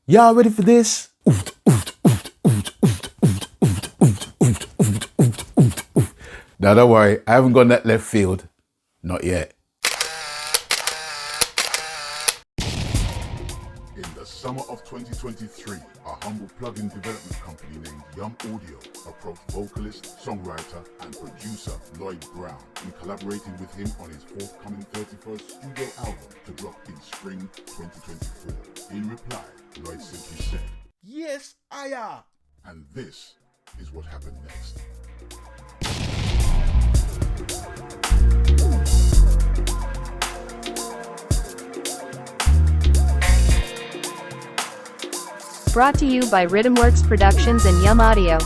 Y'all ready for this? Now don't worry, I haven't gone that left field. Not yet. In the summer of 2023, a humble plugin development company named Yum Audio approached vocalist, songwriter, and producer Lloyd Brown in collaborating with him on his forthcoming 31st studio album to drop in spring 2024. In reply, Lloyd simply said, Yes, I am. and this is what happened next. Brought to you by Rhythmworks Productions and Yum Audio.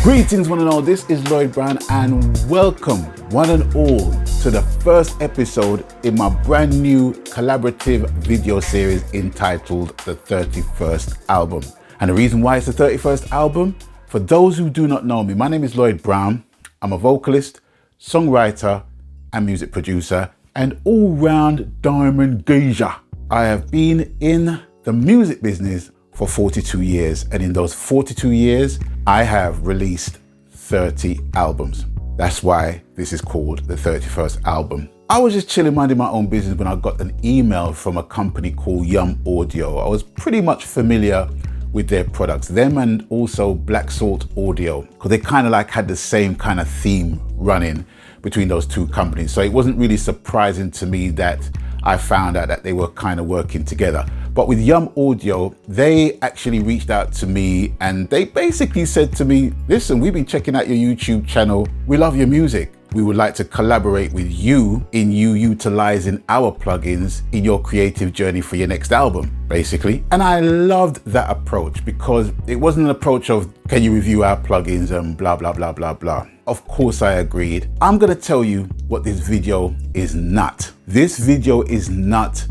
Greetings one and all, this is Lloyd Brown and welcome one and all to the first episode in my brand new collaborative video series entitled The 31st Album. And the reason why it's the 31st album, for those who do not know me, my name is Lloyd Brown. I'm a vocalist, songwriter and music producer and all-round diamond geezer. I have been in the music business for 42 years, and in those 42 years, I have released 30 albums. That's why this is called the 31st album. I was just chilling, minding my own business when I got an email from a company called Yum Audio. I was pretty much familiar with their products, them and also Black Salt Audio, because they kind of like had the same kind of theme running between those two companies. So it wasn't really surprising to me that I found out that they were kind of working together. But with Yum Audio, they actually reached out to me and they basically said to me, listen, we've been checking out your YouTube channel. We love your music. We would like to collaborate with you in you utilizing our plugins in your creative journey for your next album, basically. And I loved that approach because it wasn't an approach of, can you review our plugins and blah, blah, blah, blah, blah. Of course I agreed. I'm gonna tell you what this video is not. This video is not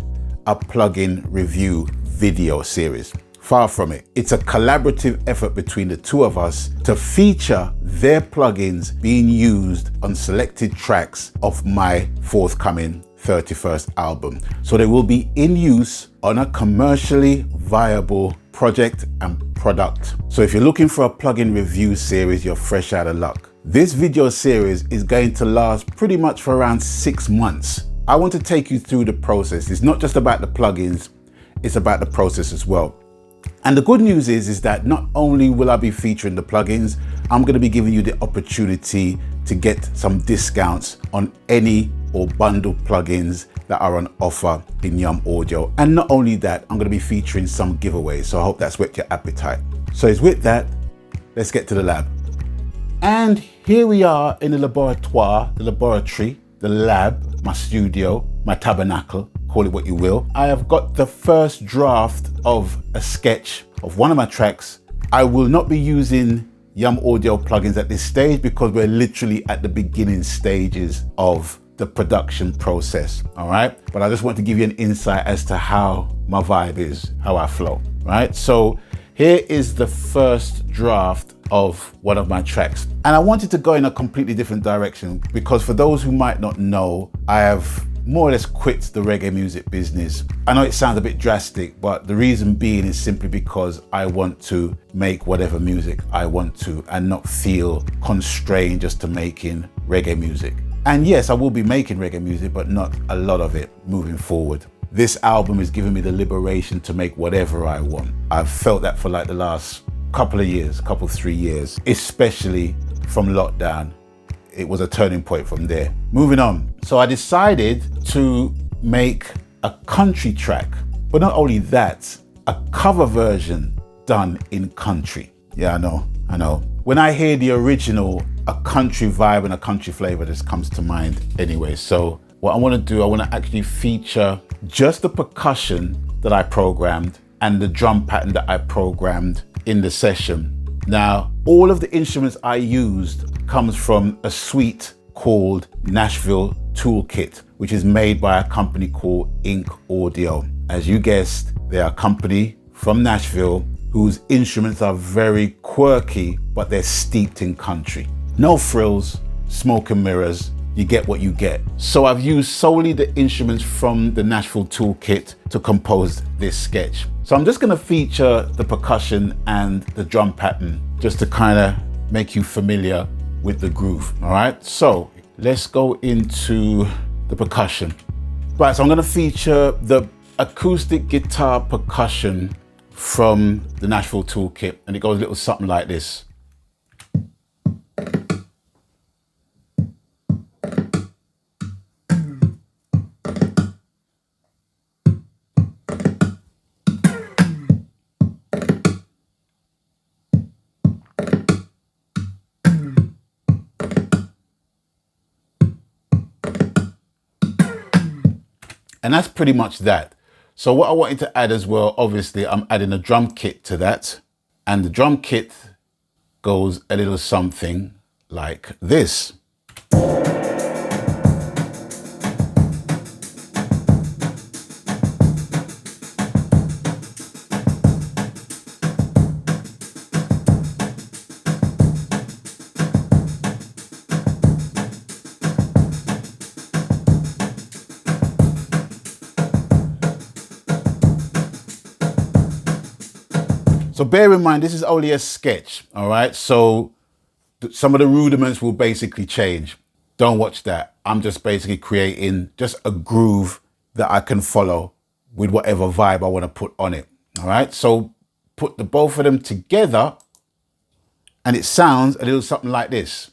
a plugin review video series. Far from it. It's a collaborative effort between the two of us to feature their plugins being used on selected tracks of my forthcoming 31st album. So they will be in use on a commercially viable project and product. So if you're looking for a plugin review series, you're fresh out of luck. This video series is going to last pretty much for around 6 months. I want to take you through the process. It's not just about the plugins, it's about the process as well. And the good news is that not only will I be featuring the plugins, I'm going to be giving you the opportunity to get some discounts on any or bundle plugins that are on offer in Yum Audio. And not only that, I'm going to be featuring some giveaways. So I hope that's whet your appetite. So it's with that, let's get to the lab. And here we are in the laboratory, the lab, my studio, my tabernacle, call it what you will. I have got the first draft of a sketch of one of my tracks. I will not be using Yum Audio plugins at this stage because we're literally at the beginning stages of the production process, all right? But I just want to give you an insight as to how my vibe is, how I flow, right? So here is the first draft of one of my tracks. And I wanted to go in a completely different direction because for those who might not know, I have more or less quit the reggae music business. I know it sounds a bit drastic, but the reason being is simply because I want to make whatever music I want to and not feel constrained just to making reggae music. And yes, I will be making reggae music, but not a lot of it moving forward. This album is giving me the liberation to make whatever I want. I've felt that for like the last couple of years, 3 years, especially from lockdown. It was a turning point from there. Moving on. So I decided to make a country track, but not only that, a cover version done in country. Yeah, I know. When I hear the original, a country vibe and a country flavor just comes to mind anyway. So what I want to do, I want to actually feature just the percussion that I programmed and the drum pattern that I programmed in the session. Now, all of the instruments I used comes from a suite called Nashville Toolkit, which is made by a company called Ink Audio. As you guessed, they are a company from Nashville whose instruments are very quirky, but they're steeped in country. No frills, smoke and mirrors. you get what you get. So I've used solely the instruments from the Nashville toolkit to compose this sketch. So I'm just gonna feature the percussion and the drum pattern just to kind of make you familiar with the groove, all right? So let's go into the percussion. Right, so I'm gonna feature the acoustic guitar percussion from the Nashville toolkit, and it goes a little something like this. And that's pretty much that. So what I wanted to add as well, obviously I'm adding a drum kit to that. And the drum kit goes a little something like this. So bear in mind, this is only a sketch, all right? So some of the rudiments will basically change. Don't watch that. I'm just basically creating just a groove that I can follow with whatever vibe I want to put on it, all right? So put the both of them together and it sounds a little something like this.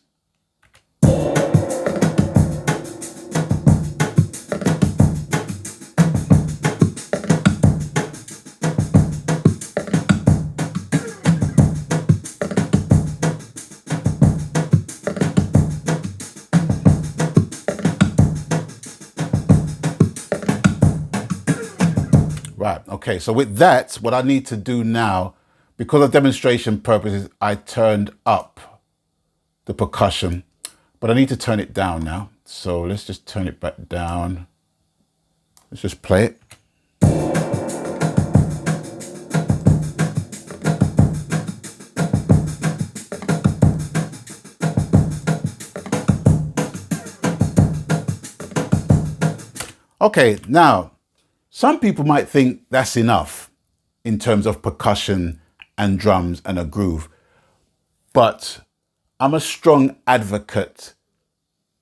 Right, okay, so with that, what I need to do now, because of demonstration purposes, I turned up the percussion, but I need to turn it down now. So let's just turn it back down. Let's just play it. Okay, now, some people might think that's enough in terms of percussion and drums and a groove, but I'm a strong advocate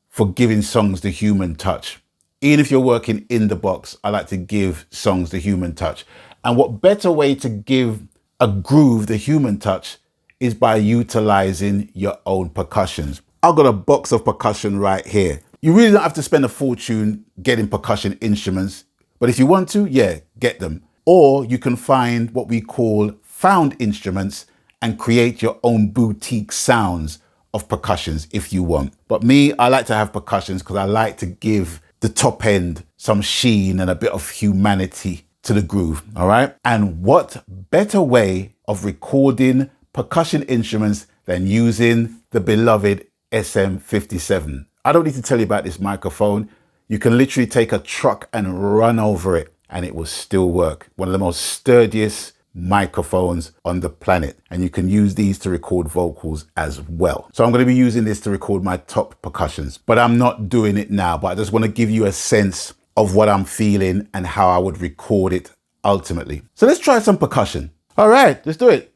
for giving songs the human touch. Even if you're working in the box, I like to give songs the human touch. And what better way to give a groove the human touch is by utilizing your own percussions. I've got a box of percussion right here. You really don't have to spend a fortune getting percussion instruments. But if you want to, yeah, get them. Or you can find what we call found instruments and create your own boutique sounds of percussions if you want. But me, I like to have percussions because I like to give the top end some sheen and a bit of humanity to the groove, all right? And what better way of recording percussion instruments than using the beloved SM57? I don't need to tell you about this microphone. You can literally take a truck and run over it and it will still work. One of the most sturdiest microphones on the planet. And you can use these to record vocals as well. So I'm going to be using this to record my top percussions, but I'm not doing it now. But I just want to give you a sense of what I'm feeling and how I would record it ultimately. So let's try some percussion. All right, let's do it.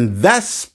And that's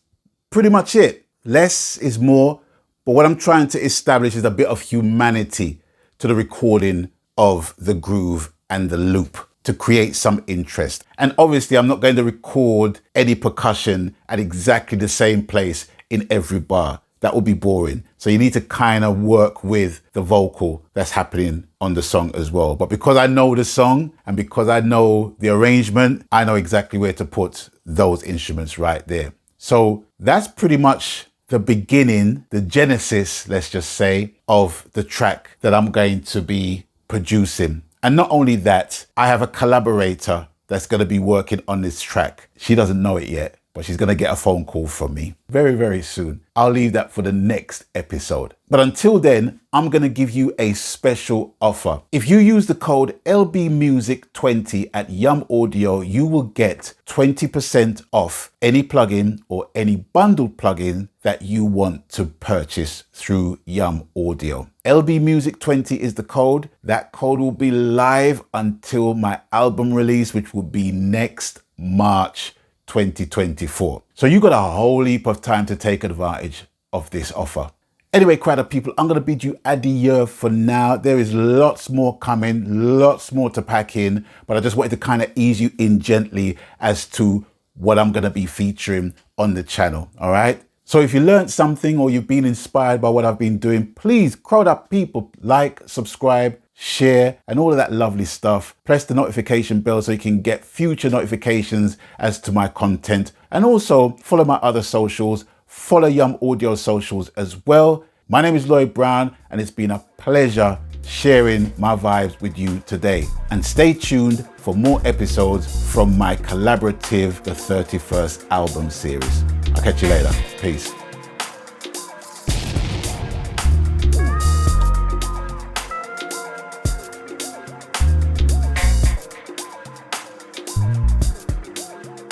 pretty much it. Less is more. But what I'm trying to establish is a bit of humanity to the recording of the groove and the loop to create some interest. And obviously I'm not going to record any percussion at exactly the same place in every bar. That would be boring. So you need to kind of work with the vocal that's happening on the song as well. But because I know the song and because I know the arrangement, I know exactly where to put those instruments right there. So that's pretty much the beginning, the genesis, let's just say, of the track that I'm going to be producing. And not only that, I have a collaborator that's going to be working on this track. She doesn't know it yet, but she's going to get a phone call from me very, very soon. I'll leave that for the next episode. But until then, I'm going to give you a special offer. If you use the code LBMusic20 at Yum Audio, you will get 20% off any plugin or any bundled plugin that you want to purchase through Yum Audio. LBMusic20 is the code. That code will be live until my album release, which will be next March 2024. So you got a whole heap of time to take advantage of this offer. Anyway, crowd of people, I'm going to bid you adieu for now. There is lots more coming, lots more to pack in, but I just wanted to kind of ease you in gently as to what I'm going to be featuring on the channel. All right. So if you learned something or you've been inspired by what I've been doing, please, crowd up people, like, subscribe, share, and all of that lovely stuff. Press the notification bell so you can get future notifications as to my content. And also follow my other socials. Follow Yum Audio socials as well. My name is Lloyd Brown, and it's been a pleasure sharing my vibes with you today. And stay tuned for more episodes from my collaborative The 31st album series. I'll catch you later. Peace.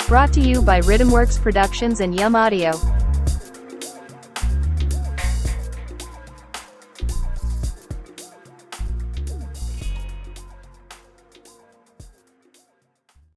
Brought to you by Rhythmworks Productions and Yum Audio.